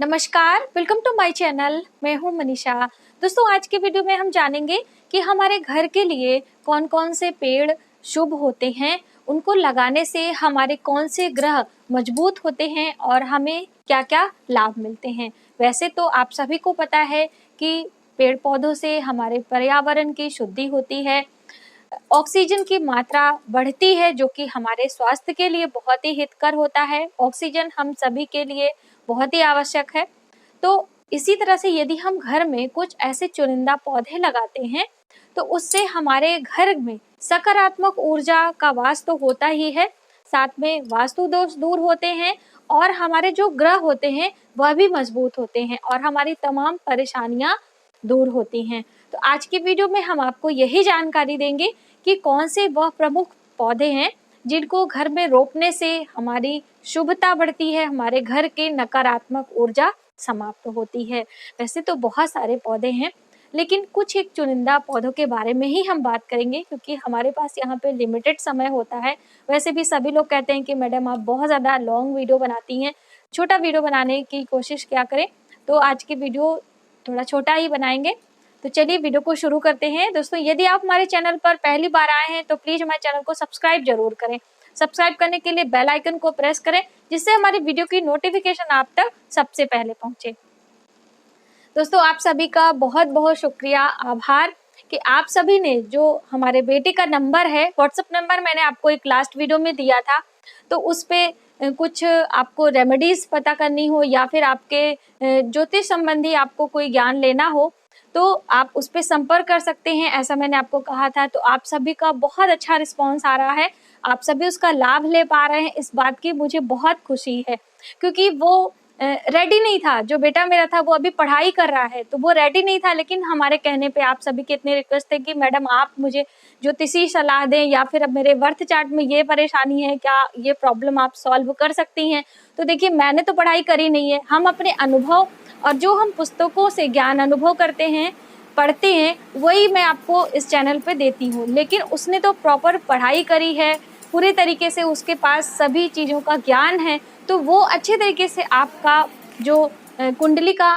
नमस्कार, welcome to my channel. मैं हूं मनीषा। दोस्तों, आज के वीडियो में हम जानेंगे कि हमारे घर के लिए कौन कौन से पेड़ शुभ होते हैं, उनको लगाने से हमारे कौन से ग्रह मजबूत होते हैं और हमें क्या क्या लाभ मिलते हैं। वैसे तो आप सभी को पता है कि पेड़ पौधों से हमारे पर्यावरण की शुद्धि होती है, ऑक्सीजन की मात्रा बढ़ती है, जो कि हमारे स्वास्थ्य के लिए बहुत ही हितकर होता है। ऑक्सीजन हम सभी के लिए बहुत ही आवश्यक है। तो इसी तरह से यदि हम घर में कुछ ऐसे चुनिंदा पौधे लगाते हैं तो उससे हमारे घर में सकारात्मक ऊर्जा का वास तो होता ही है, साथ में वास्तु दोष दूर होते हैं और हमारे जो ग्रह होते हैं वह भी मजबूत होते हैं और हमारी तमाम परेशानियां दूर होती हैं। तो आज की वीडियो में हम आपको यही जानकारी देंगे कि कौन से वह प्रमुख पौधे हैं जिनको घर में रोपने से हमारी शुभता बढ़ती है, हमारे घर की नकारात्मक ऊर्जा समाप्त होती है। वैसे तो बहुत सारे पौधे हैं, लेकिन कुछ एक चुनिंदा पौधों के बारे में ही हम बात करेंगे, क्योंकि हमारे पास यहाँ पे लिमिटेड समय होता है। वैसे भी सभी लोग कहते हैं कि मैडम आप बहुत ज़्यादा लॉन्ग वीडियो बनाती हैं, छोटा वीडियो बनाने की कोशिश क्या करें। तो आज की वीडियो थोड़ा छोटा ही बनाएंगे। तो चलिए वीडियो को शुरू करते हैं। दोस्तों, यदि आप हमारे चैनल पर पहली बार आए हैं तो प्लीज हमारे चैनल को सब्सक्राइब जरूर करें। सब्सक्राइब करने के लिए बेल आइकन को प्रेस करें, जिससे हमारी वीडियो की नोटिफिकेशन आप तक सबसे पहले पहुंचे। दोस्तों, आप सभी का बहुत बहुत शुक्रिया, आभार कि आप सभी ने जो हमारे बेटे का नंबर है, व्हाट्सएप नंबर मैंने आपको एक लास्ट वीडियो में दिया था, तो उस पे कुछ आपको रेमेडीज पता करनी हो या फिर आपके ज्योतिष संबंधी आपको कोई ज्ञान लेना हो तो आप उस पर संपर्क कर सकते हैं, ऐसा मैंने आपको कहा था। तो आप सभी का बहुत अच्छा रिस्पांस आ रहा है, आप सभी उसका लाभ ले पा रहे हैं, इस बात की मुझे बहुत खुशी है। क्योंकि वो रेडी नहीं था, जो बेटा मेरा था वो अभी पढ़ाई कर रहा है, तो वो रेडी नहीं था, लेकिन हमारे कहने पे आप सभी के इतने रिक्वेस्ट थे कि मैडम आप मुझे ज्योतिषी सलाह दें या फिर अब मेरे बर्थ चार्ट में ये परेशानी है, क्या ये प्रॉब्लम आप सॉल्व कर सकती हैं। तो देखिए, मैंने तो पढ़ाई करी नहीं है, हम अपने अनुभव और जो हम पुस्तकों से ज्ञान अनुभव करते हैं, पढ़ते हैं, वही मैं आपको इस चैनल पे देती हूँ। लेकिन उसने तो प्रॉपर पढ़ाई करी है, पूरे तरीके से उसके पास सभी चीज़ों का ज्ञान है, तो वो अच्छे तरीके से आपका जो कुंडली का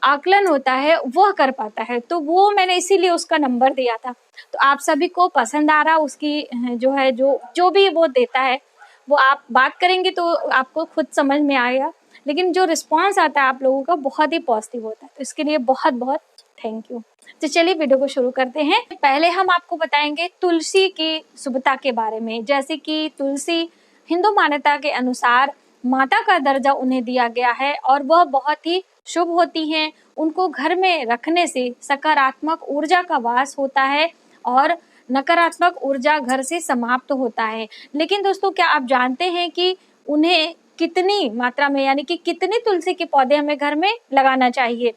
आकलन होता है वह कर पाता है। तो वो मैंने इसीलिए उसका नंबर दिया था। तो आप सभी को पसंद आ रहा उसकी जो है जो भी वो देता है, वो आप बात करेंगे तो आपको खुद समझ में आएगा। लेकिन जो रिस्पांस आता है आप लोगों का बहुत ही पॉजिटिव होता है, तो इसके लिए बहुत बहुत थैंक यू। तो चलिए वीडियो को शुरू करते हैं। पहले हम आपको बताएंगे तुलसी की शुभता के बारे में। जैसे कि तुलसी हिंदू मान्यता के अनुसार माता का दर्जा उन्हें दिया गया है और वह बहुत ही शुभ होती हैं। उनको घर में रखने से सकारात्मक ऊर्जा का वास होता है और नकारात्मक ऊर्जा घर से समाप्त होता है। लेकिन दोस्तों, क्या आप जानते हैं कि उन्हें कितनी मात्रा में, यानी कि कितने तुलसी के पौधे हमें घर में लगाना चाहिए।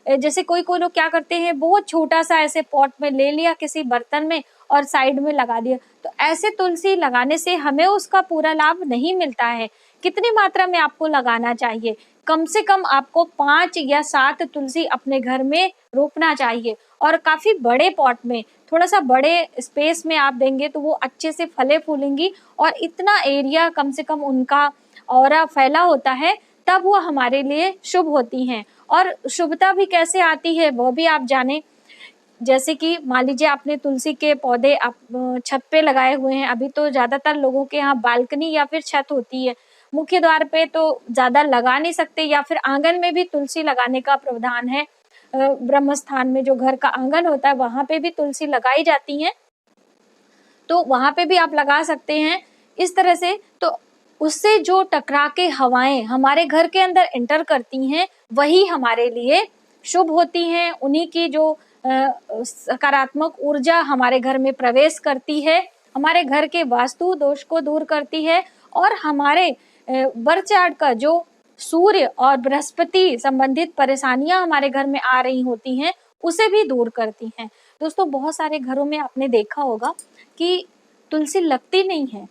जैसे कोई कोई लोग क्या करते हैं, बहुत छोटा सा ऐसे पॉट में ले लिया किसी बर्तन में और साइड में लगा दिया, तो ऐसे तुलसी लगाने से हमें उसका पूरा लाभ नहीं मिलता है। कितनी मात्रा में आपको लगाना चाहिए, कम से कम आपको 5 या 7 तुलसी अपने घर में रोपना चाहिए और काफी बड़े पॉट में, थोड़ा सा बड़े स्पेस में आप देंगे तो वो अच्छे से फले फूलेंगी और इतना एरिया कम से कम उनका ऑरा फैला होता है, तब वो हमारे लिए शुभ होती हैं। और शुभता भी कैसे आती है वो भी आप जाने। जैसे कि मान लीजिए आपने तुलसी के पौधे आप छत पे लगाए हुए हैं। अभी तो ज्यादातर लोगों के यहाँ बालकनी या फिर छत होती है, मुख्य द्वार पे तो ज्यादा लगा नहीं सकते, या फिर आंगन में भी तुलसी लगाने का प्रावधान है। ब्रह्म स्थान में जो घर का आंगन होता है वहां पे भी तुलसी लगाई जाती है, तो वहां पे भी आप लगा सकते हैं इस तरह से। तो उससे जो टकरा के हवाएं हमारे घर के अंदर एंटर करती हैं वही हमारे लिए शुभ होती हैं। उन्हीं की जो सकारात्मक ऊर्जा हमारे घर में प्रवेश करती है, हमारे घर के वास्तु दोष को दूर करती है और हमारे बर्थ चार्ट का जो सूर्य और बृहस्पति संबंधित परेशानियां हमारे घर में आ रही होती हैं उसे भी दूर करती हैं। दोस्तों, बहुत सारे घरों में आपने देखा होगा कि तुलसी लगती नहीं है,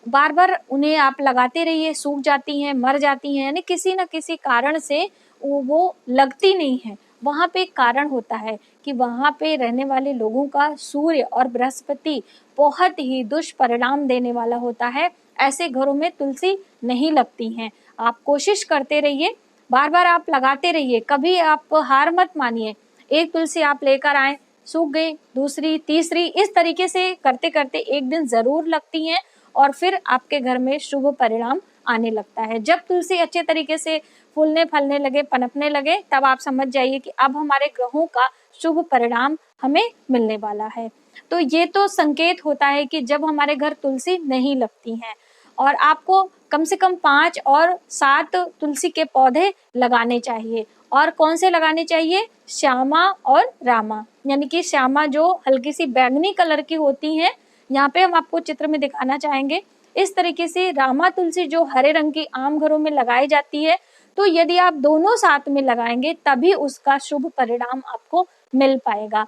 बार बार उन्हें आप लगाते रहिए, सूख जाती हैं, मर जाती हैं, यानी किसी न किसी कारण से वो लगती नहीं है। वहां पे एक कारण होता है कि वहां पे रहने वाले लोगों का सूर्य और बृहस्पति बहुत ही दुष्परिणाम देने वाला होता है। ऐसे घरों में तुलसी नहीं लगती हैं। आप कोशिश करते रहिए, बार बार आप लगाते रहिए, कभी आप हार मत मानिए। एक तुलसी आप लेकर आए, सूख गई, दूसरी, तीसरी, इस तरीके से करते करते एक दिन जरूर लगती हैं और फिर आपके घर में शुभ परिणाम आने लगता है। जब तुलसी अच्छे तरीके से फूलने फलने लगे, पनपने लगे, तब आप समझ जाइए कि अब हमारे ग्रहों का शुभ परिणाम हमें मिलने वाला है। तो ये तो संकेत होता है कि जब हमारे घर तुलसी नहीं लगती हैं। और आपको कम से कम 5 और 7 तुलसी के पौधे लगाने चाहिए। और कौन से लगाने चाहिए? श्यामा और रामा, यानी कि श्यामा जो हल्की सी बैंगनी कलर की होती हैं, यहाँ पे हम आपको चित्र में दिखाना चाहेंगे। इस तरीके से रामा तुलसी जो हरे रंग की आम घरों में लगाई जाती है, तो यदि आप दोनों साथ में लगाएंगे तभी उसका शुभ परिणाम आपको मिल पाएगा।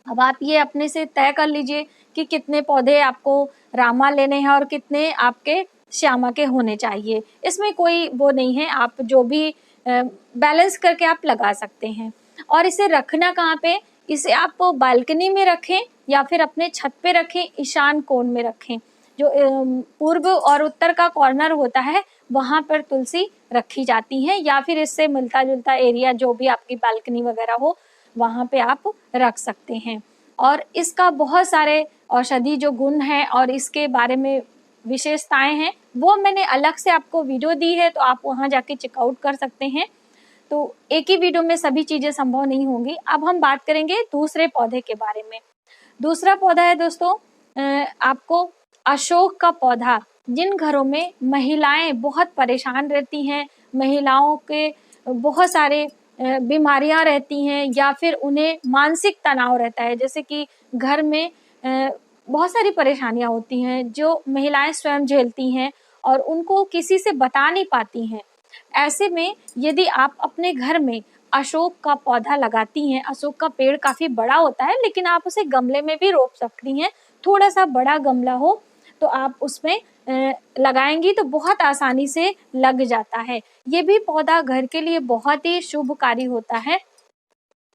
अब आप ये अपने से तय कर लीजिए कि कितने पौधे आपको रामा लेने हैं और कितने आपके श्यामा के होने चाहिए। इसमें कोई वो नहीं है, आप जो भी बैलेंस करके आप लगा सकते हैं। और इसे रखना कहाँ पे? इसे आप बालकनी में रखें या फिर अपने छत पे रखें, ईशान कोण में रखें। जो पूर्व और उत्तर का कॉर्नर होता है वहां पर तुलसी रखी जाती है, या फिर इससे मिलता जुलता एरिया जो भी आपकी बालकनी वगैरह हो वहां पे आप रख सकते हैं। और इसका बहुत सारे औषधि जो गुण हैं और इसके बारे में विशेषताएं हैं वो मैंने अलग से आपको वीडियो दी है, तो आप वहां जाके चेकआउट कर सकते हैं। तो एक ही वीडियो में सभी चीजें संभव नहीं होंगी। अब हम बात करेंगे दूसरे पौधे के बारे में। दूसरा पौधा है दोस्तों आपको अशोक का पौधा। जिन घरों में महिलाएं बहुत परेशान रहती हैं, महिलाओं के बहुत सारे बीमारियां रहती हैं या फिर उन्हें मानसिक तनाव रहता है, जैसे कि घर में बहुत सारी परेशानियां होती हैं जो महिलाएं स्वयं झेलती हैं और उनको किसी से बता नहीं पाती हैं। ऐसे में यदि आप अपने घर में अशोक का पौधा लगाती हैं, अशोक का पेड़ काफी बड़ा होता है लेकिन आप उसे गमले में भी रोप सकती हैं। थोड़ा सा बड़ा गमला हो तो आप उसमें लगाएंगी तो बहुत आसानी से लग जाता है। ये भी पौधा घर के लिए बहुत ही शुभकारी होता है।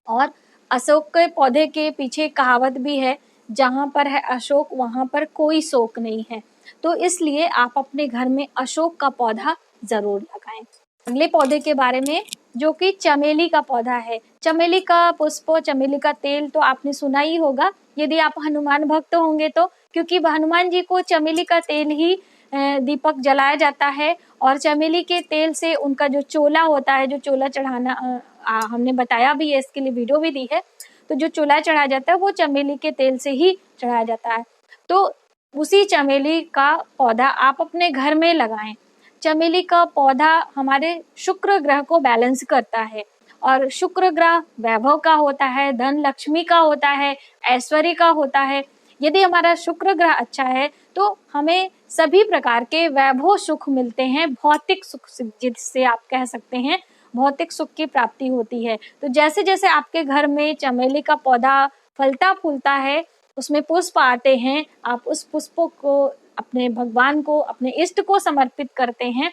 और अशोक के पौधे के पीछे कहावत भी है, जहां पर है अशोक वहां पर कोई शोक नहीं है। तो इसलिए आप अपने घर में अशोक का पौधा जरूर लगाएं। अगले पौधे के बारे में जो कि चमेली का पौधा है। चमेली का पुष्प, चमेली का तेल तो आपने सुना ही होगा यदि आप हनुमान भक्त होंगे तो, क्योंकि हनुमान जी को चमेली का तेल ही दीपक जलाया जाता है। और चमेली के तेल से उनका जो चोला होता है, जो चोला चढ़ाना हमने बताया भी है, इसके लिए वीडियो भी दी है। तो जो चोला चढ़ाया जाता है वो चमेली के तेल से ही चढ़ाया जाता है। तो उसी चमेली का पौधा आप अपने घर में लगाएं। चमेली का पौधा हमारे शुक्र ग्रह को बैलेंस करता है और शुक्र ग्रह वैभव का होता है, धन लक्ष्मी का होता है, ऐश्वर्य का होता है। यदि हमारा शुक्र ग्रह अच्छा है तो हमें सभी प्रकार के वैभव सुख मिलते हैं, भौतिक सुख जिससे आप कह सकते हैं भौतिक सुख की प्राप्ति होती है। तो जैसे जैसे आपके घर में चमेली का पौधा फलता फूलता है, उसमें पुष्प आते हैं, आप उस पुष्पों को अपने भगवान को, अपने इष्ट को समर्पित करते हैं,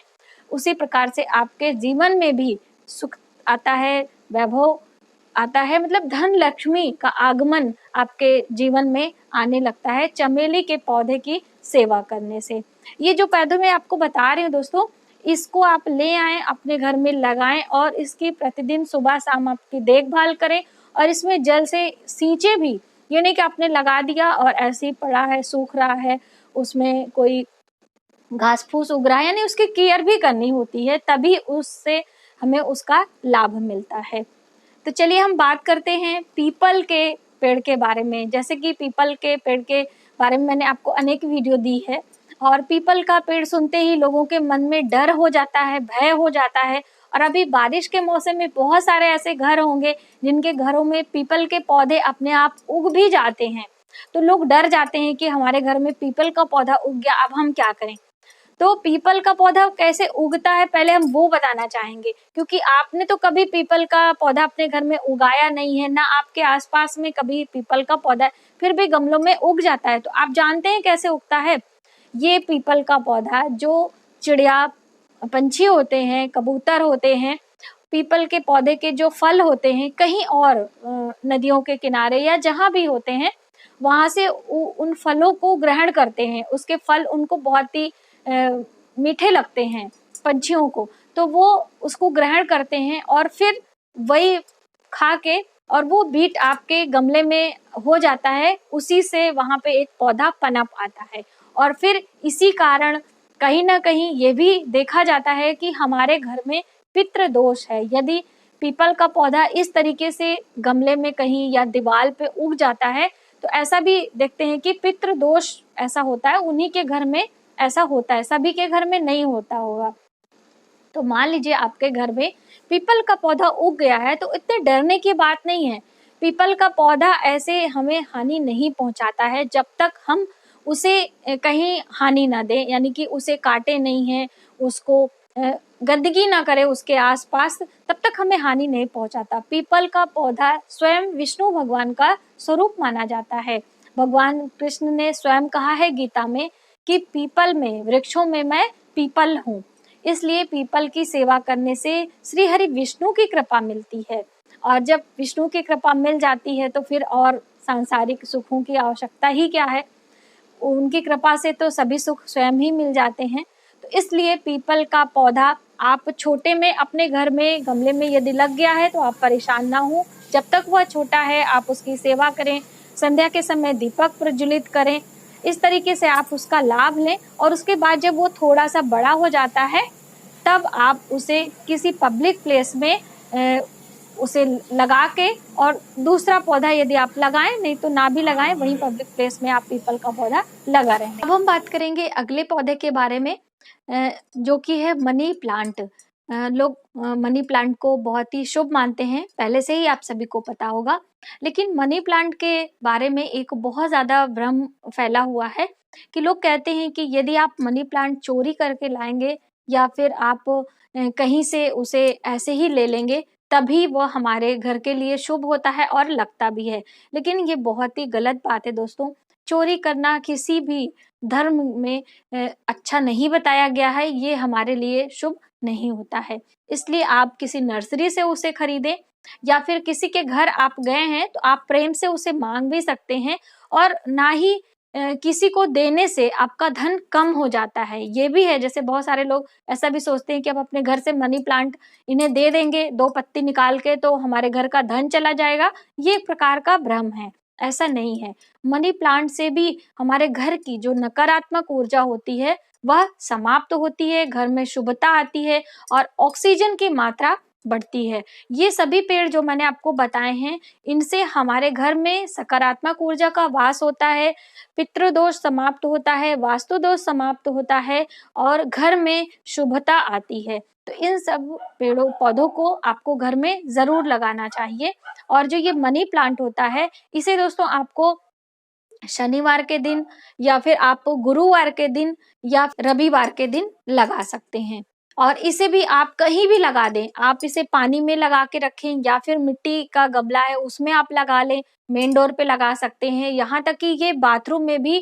उसी प्रकार से आपके जीवन में भी सुख आता है, वैभव आता है, मतलब धन लक्ष्मी का आगमन आपके जीवन में आने लगता है चमेली के पौधे की सेवा करने से। ये जो पौधे मैं आपको बता रही हूँ दोस्तों, इसको आप ले आएं, अपने घर में लगाएं और इसकी प्रतिदिन सुबह शाम आपकी देखभाल करें और इसमें जल से सींचे भी। ये नहीं कि आपने लगा दिया और ऐसे ही पड़ा है, सूख रहा है, उसमें कोई घास फूस उग रहा है, यानी उसकी केयर भी करनी होती है, तभी उससे हमें उसका लाभ मिलता है। तो चलिए हम बात करते हैं पीपल के पेड़ के बारे में। जैसे कि पीपल के पेड़ के बारे में मैंने आपको अनेक वीडियो दी है और पीपल का पेड़ सुनते ही लोगों के मन में डर हो जाता है, भय हो जाता है। और अभी बारिश के मौसम में बहुत सारे ऐसे घर होंगे जिनके घरों में पीपल के पौधे अपने आप उग भी जाते हैं, तो लोग डर जाते हैं कि हमारे घर में पीपल का पौधा उग गया, अब हम क्या करें। तो पीपल का पौधा कैसे उगता है पहले हम वो बताना चाहेंगे, क्योंकि आपने तो कभी पीपल का पौधा अपने घर में उगाया नहीं है, ना आपके आसपास में कभी पीपल का पौधा है, फिर भी गमलों में उग जाता है। तो आप जानते हैं कैसे उगता है? ये पीपल का पौधा जो चिड़िया पंछी होते हैं, कबूतर होते हैं, पीपल के पौधे के जो फल होते हैं कहीं और नदियों के किनारे या जहाँ भी होते हैं वहां से उन फलों को ग्रहण करते हैं। उसके फल उनको बहुत ही मीठे लगते हैं पंछियों को, तो वो उसको ग्रहण करते हैं और फिर वही खा के, और वो बीट आपके गमले में हो जाता है, उसी से वहां पे एक पौधा पनप आता है। और फिर इसी कारण कहीं ना कहीं ये भी देखा जाता है कि हमारे घर में पितृ दोष है। यदि पीपल का पौधा इस तरीके से गमले में कहीं या दीवार पे उग जाता है, तो ऐसा भी देखते हैं कि पितृ दोष ऐसा होता है, उन्हीं के घर में ऐसा होता है, सभी के घर में नहीं होता होगा। तो मान लीजिए आपके घर में पीपल का पौधा उग गया है, तो इतने डरने की बात नहीं है। पीपल का पौधा ऐसे हमें हानि नहीं पहुंचाता है, जब तक हम उसे कहीं हानि ना दें, यानी कि उसे काटे नहीं है, उसको गंदगी ना करे उसके आसपास, तब तक हमें हानि नहीं पहुंचाता। पीपल का पौधा स्वयं विष्णु भगवान का स्वरूप माना जाता है। भगवान कृष्ण ने स्वयं कहा है गीता में कि पीपल में, वृक्षों में मैं पीपल हूँ। इसलिए पीपल की सेवा करने से श्री हरि विष्णु की कृपा मिलती है, और जब विष्णु की कृपा मिल जाती है तो फिर और सांसारिक सुखों की आवश्यकता ही क्या है। उनकी कृपा से तो सभी सुख स्वयं ही मिल जाते हैं। तो इसलिए पीपल का पौधा आप छोटे में अपने घर में गमले में यदि लग गया है तो आप परेशान ना हो। जब तक वह छोटा है आप उसकी सेवा करें, संध्या के समय दीपक प्रज्वलित करें, इस तरीके से आप उसका लाभ लें। और उसके बाद जब वो थोड़ा सा बड़ा हो जाता है, तब आप उसे किसी पब्लिक प्लेस में उसे लगा के, और दूसरा पौधा यदि आप लगाएं, नहीं तो ना भी लगाएं, वहीं पब्लिक प्लेस में आप पीपल का पौधा लगा रहे हैं। अब हम बात करेंगे अगले पौधे के बारे में, जो कि है मनी प्लांट। लोग मनी प्लांट को बहुत ही शुभ मानते हैं, पहले से ही आप सभी को पता होगा। लेकिन मनी प्लांट के बारे में एक बहुत ज्यादा भ्रम फैला हुआ है कि लोग कहते हैं कि यदि आप मनी प्लांट चोरी करके लाएंगे या फिर आप कहीं से उसे ऐसे ही ले लेंगे, तभी वह हमारे घर के लिए शुभ होता है और लगता भी है। लेकिन ये बहुत ही गलत बात है दोस्तों। चोरी करना किसी भी धर्म में अच्छा नहीं बताया गया है, ये हमारे लिए शुभ नहीं होता है। इसलिए आप किसी नर्सरी से उसे खरीदें, या फिर किसी के घर आप गए हैं तो आप प्रेम से उसे मांग भी सकते हैं। और ना ही किसी को देने से आपका धन कम हो जाता है। ये भी है, जैसे बहुत सारे लोग ऐसा भी सोचते हैं कि अब अपने घर से मनी प्लांट इन्हें दे देंगे 2 पत्ती निकाल के तो हमारे घर का धन चला जाएगा। ये एक प्रकार का भ्रम है, ऐसा नहीं है। मनी प्लांट से भी हमारे घर की जो नकारात्मक ऊर्जा होती है वह समाप्त होती है, घर में शुभता आती है और ऑक्सीजन की मात्रा बढ़ती है। ये सभी पेड़ जो मैंने आपको बताए हैं, इनसे हमारे घर में सकारात्मक ऊर्जा का वास होता है, पितृदोष समाप्त होता है, वास्तु दोष समाप्त होता है और घर में शुभता आती है। तो इन सब पेड़ों पौधों को आपको घर में जरूर लगाना चाहिए। और जो ये मनी प्लांट होता है, इसे दोस्तों आपको शनिवार के दिन या फिर आप गुरुवार के दिन या रविवार के दिन लगा सकते हैं। और इसे भी आप कहीं भी लगा दें, आप इसे पानी में लगा के रखें या फिर मिट्टी का गमला है उसमें आप लगा लें, मेन डोर पे लगा सकते हैं। यहाँ तक कि ये बाथरूम में भी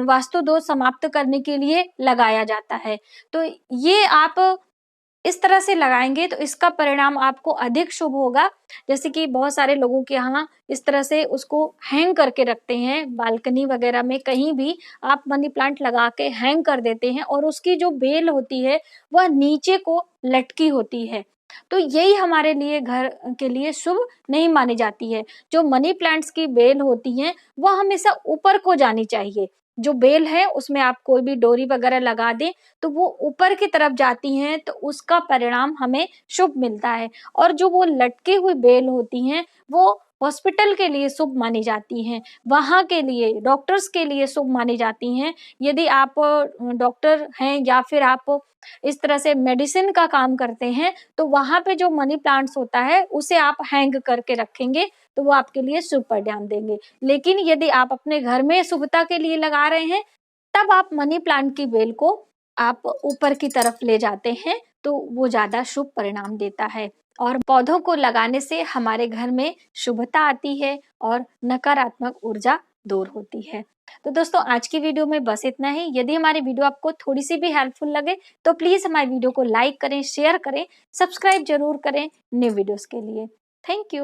वास्तु दोष समाप्त करने के लिए लगाया जाता है। तो ये आप इस तरह से लगाएंगे तो इसका परिणाम आपको अधिक शुभ होगा। जैसे कि बहुत सारे लोगों के यहाँ इस तरह से उसको हैंग करके रखते हैं, बालकनी वगैरह में कहीं भी आप मनी प्लांट लगा के हैंग कर देते हैं और उसकी जो बेल होती है वह नीचे को लटकी होती है। तो यही हमारे लिए घर के लिए शुभ नहीं मानी जाती है। जो मनी प्लांट्स की बेल होती हैं वह हमेशा ऊपर को जानी चाहिए। जो बेल है उसमें आप कोई भी डोरी वगैरह लगा दें तो वो ऊपर की तरफ जाती हैं, तो उसका परिणाम हमें शुभ मिलता है। और जो वो लटके हुई बेल होती हैं वो हॉस्पिटल के लिए शुभ मानी जाती हैं, वहाँ के लिए डॉक्टर्स के लिए शुभ मानी जाती हैं। यदि आप डॉक्टर हैं या फिर आप इस तरह से मेडिसिन का काम करते हैं तो वहाँ पे जो मनी प्लांट्स होता है उसे आप हैंग करके रखेंगे तो वो आपके लिए शुभ परिणाम देंगे। लेकिन यदि आप अपने घर में शुभता के लिए लगा रहे हैं, तब आप मनी प्लांट की बेल को आप ऊपर की तरफ ले जाते हैं तो वो ज्यादा शुभ परिणाम देता है। और पौधों को लगाने से हमारे घर में शुभता आती है और नकारात्मक ऊर्जा दूर होती है। तो दोस्तों आज की वीडियो में बस इतना ही। यदि हमारी वीडियो आपको थोड़ी सी भी हेल्पफुल लगे तो प्लीज हमारी वीडियो को लाइक करें, शेयर करें, सब्सक्राइब जरूर करें न्यू वीडियोस के लिए। Thank you.